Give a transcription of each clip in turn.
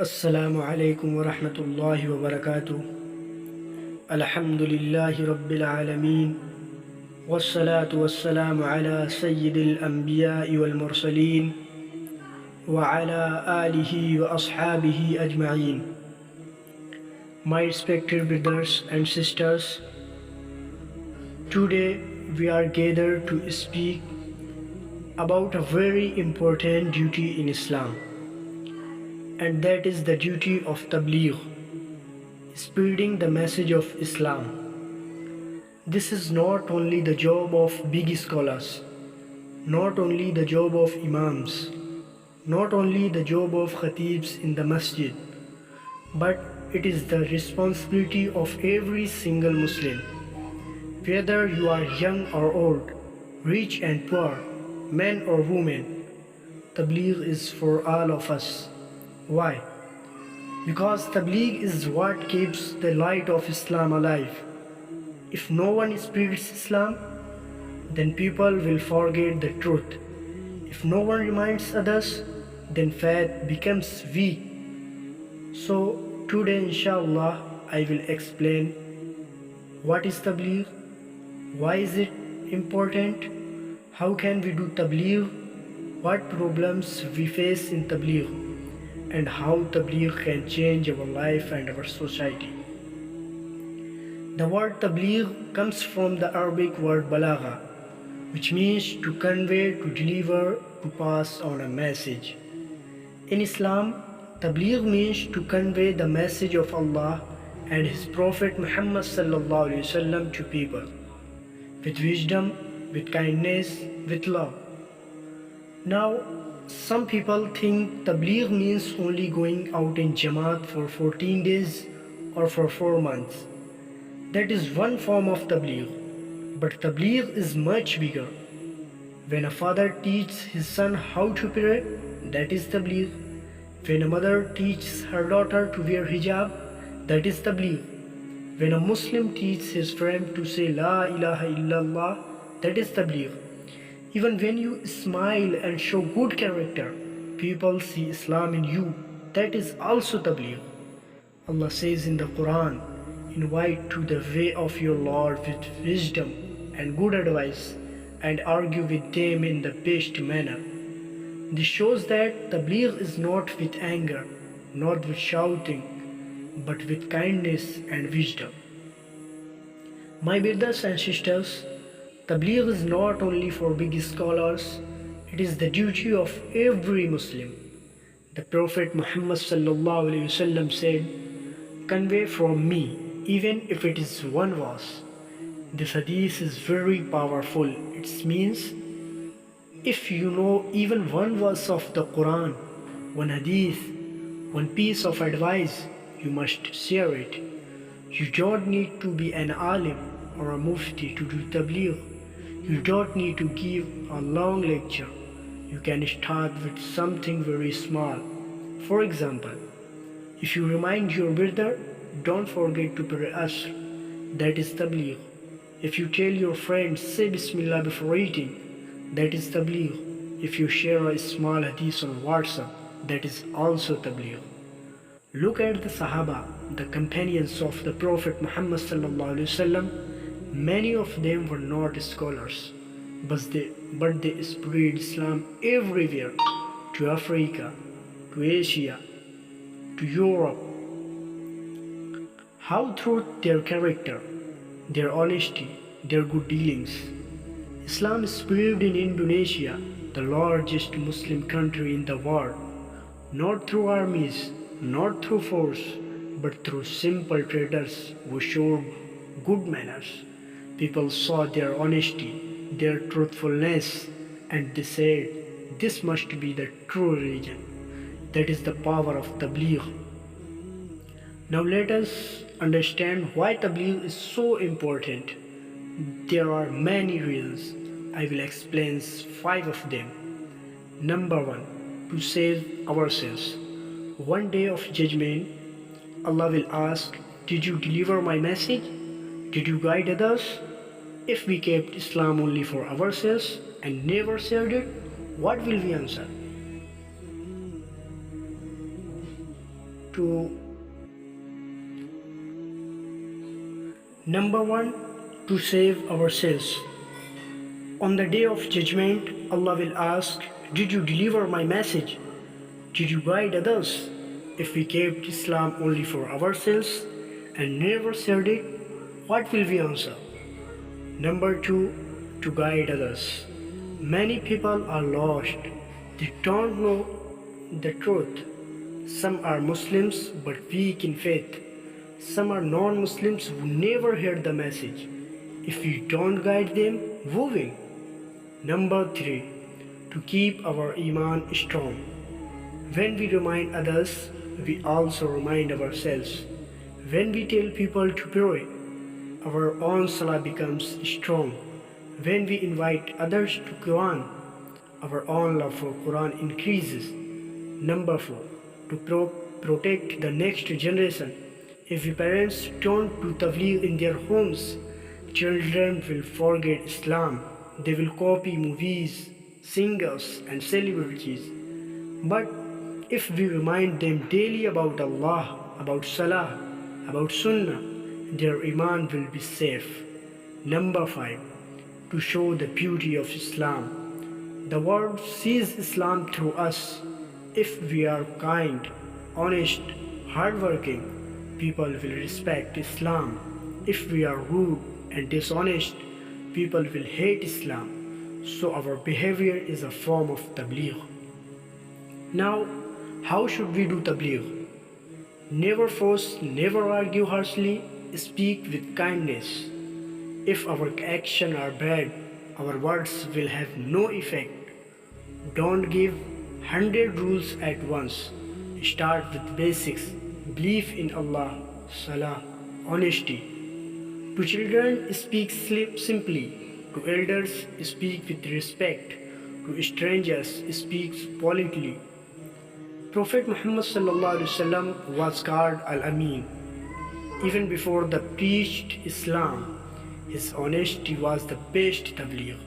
Assalamu alaikum wa rahmatullahi wa barakatuh. Alhamdulillahi rabbil alameen. Wassalatu wassalamu ala sayyidil anbiya'i wal mursaleen wa ala alihi wa ashabihi ajma'een. My respected brothers and sisters, today we are gathered to speak about a very important duty in Islam, and that is the duty of Tabligh, spreading the message of Islam. This is not only the job of big scholars, not only the job of imams, not only the job of khatibs in the masjid, but it is the responsibility of every single Muslim. Whether you are young or old, rich and poor, man or woman, Tabligh is for all of us. Why? Because Tabligh is what keeps the light of Islam alive. If no one spreads Islam, then people will forget the truth. If no one reminds others, then faith becomes weak. So today inshallah I will explain what is Tabligh, why is it important, how can we do Tabligh, what problems we face in Tabligh, and how Tabligh can change our life and our society. The word Tabligh comes from the Arabic word balagha, which means to convey, to deliver, to pass on a message. In Islam, Tabligh means to convey the message of Allah and His Prophet Muhammad sallallahu alaihi wasallam to people, with wisdom, with kindness, with love. Now, some people think Tabligh means only going out in Jamaat for 14 days or for 4 months. That is one form of Tabligh, but Tabligh is much bigger. When a father teaches his son how to pray, that is Tabligh. When a mother teaches her daughter to wear hijab, that is Tabligh. When a Muslim teaches his friend to say La ilaha illallah, that is Tabligh. Even when you smile and show good character, people see Islam in you, that is also Tabligh. Allah says in the Quran, invite to the way of your Lord with wisdom and good advice, and argue with them in the best manner. This shows that Tabligh is not with anger, not with shouting, but with kindness and wisdom. My brothers and sisters, Tabligh is not only for big scholars, it is the duty of every Muslim. The Prophet Muhammad sallallahu alaihi wasallam said, "Convey from me, even if it is one verse." This hadith is very powerful. It means if you know even one verse of the Quran, one hadith, one piece of advice, you must share it. You don't need to be an alim or a mufti to do Tabligh. You don't need to give a long lecture. You can start with something very small. For example, if you remind your brother, don't forget to pray Asr, that is Tabligh. If you tell your friends, say Bismillah before eating, that is Tabligh. If you share a small hadith on WhatsApp, that is also Tabligh. Look at the Sahabah, the companions of the Prophet Muhammad sallallahu alaihi wasallam. Many of them were not scholars, but they spread Islam everywhere, to Africa, to Asia, to Europe. How? Through their character, their honesty, their good dealings. Islam spread in Indonesia, the largest Muslim country in the world, not through armies, not through force, but through simple traders who showed good manners. People saw their honesty, their truthfulness, and they said, this must be the true religion. That is the power of Tabligh. Now let us understand why Tabligh is so important. There are many reasons. I will explain 5 of them. Number 1, to save ourselves. One day of judgment, Allah will ask, did you deliver my message? Did you guide others? If we kept Islam only for ourselves and never shared it, what will we answer? to number one, to save ourselves. On the day of judgment, Allah will ask, did you deliver my message? Did you guide others? If we kept Islam only for ourselves and never shared it, what will we answer? Number two, to guide others. Many people are lost. They don't know the truth. Some are Muslims but weak in faith. Some are non-Muslims who never heard the message. If we don't guide them, who will? Number three, to keep our Iman strong. When we remind others, we also remind ourselves. When we tell people to pray, our own salah becomes strong. When we invite others to Quran, our own love for Quran increases. Number four, to protect the next generation. If the parents don't do Tabligh in their homes, children will forget Islam. They will copy movies, singers and celebrities. But if we remind them daily about Allah, about Salah, about Sunnah, their Iman will be safe. Number five, to show the beauty of Islam. The world sees Islam through us. If we are kind, honest, hardworking, people will respect Islam. If we are rude and dishonest, people will hate Islam. So our behavior is a form of Tabligh. Now, how should we do Tabligh? Never force, never argue harshly, speak with kindness. If our actions are bad, our words will have no effect. Don't give 100 rules at once. Start with basics. Belief in Allah, Salah, honesty. To children, speak simply. To elders, speak with respect. To strangers, speak politely. Prophet Muhammad was called Al-Amin. Even before the preached Islam, his honesty was the best tabligh.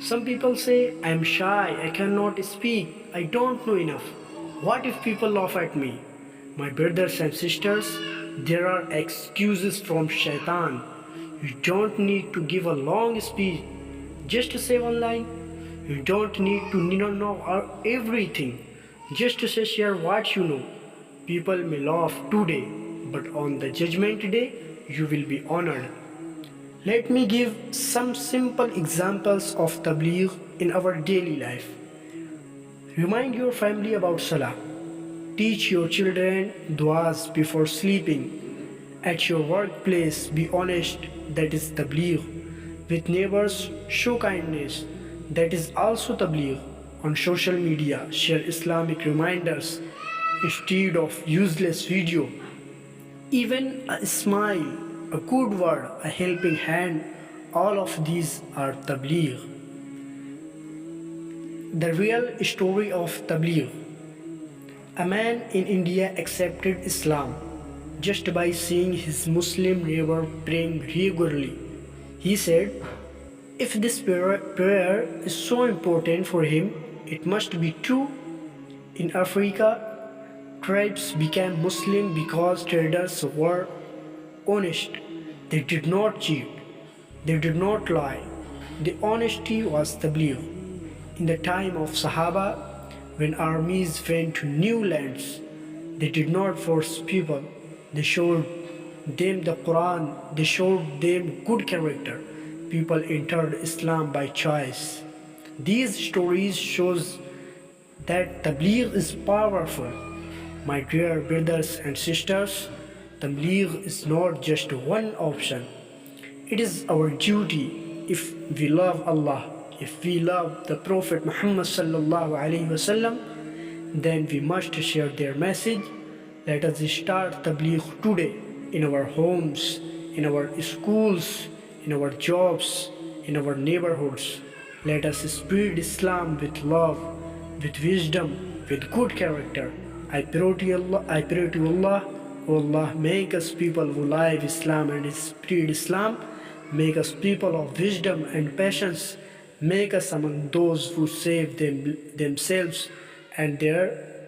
Some people say, I am shy, I cannot speak, I don't know enough. What if people laugh at me? My brothers and sisters, there are excuses from Shaitan. You don't need to give a long speech just to say one line. You don't need to know everything just to say share what you know. People may laugh today, but on the judgment day, you will be honored. Let me give some simple examples of Tabligh in our daily life. Remind your family about Salah. Teach your children du'as before sleeping. At your workplace, be honest, that is Tabligh. With neighbors, show kindness, that is also Tabligh. On social media, share Islamic reminders instead of useless video. Even a smile, a good word, a helping hand, all of these are Tabligh. The real story of Tabligh. A man in India accepted Islam just by seeing his Muslim neighbor praying regularly. He said, if this prayer is so important for him, it must be true. In Africa, tribes became Muslim because traders were honest. They did not cheat. They did not lie. The honesty was Tabligh. In the time of Sahabah, when armies went to new lands, they did not force people. They showed them the Quran. They showed them good character. People entered Islam by choice. These stories shows that Tabligh is powerful. My dear brothers and sisters, Tabligh is not just one option. It is our duty. If we love Allah, if we love the Prophet Muhammad sallallahu alaihi wasallam, then we must share their message. Let us start Tabligh today in our homes, in our schools, in our jobs, in our neighborhoods. Let us spread Islam with love, with wisdom, with good character. I pray to Allah, O Allah, make us people who live Islam and spread Islam. Make us people of wisdom and patience. Make us among those who save themselves and their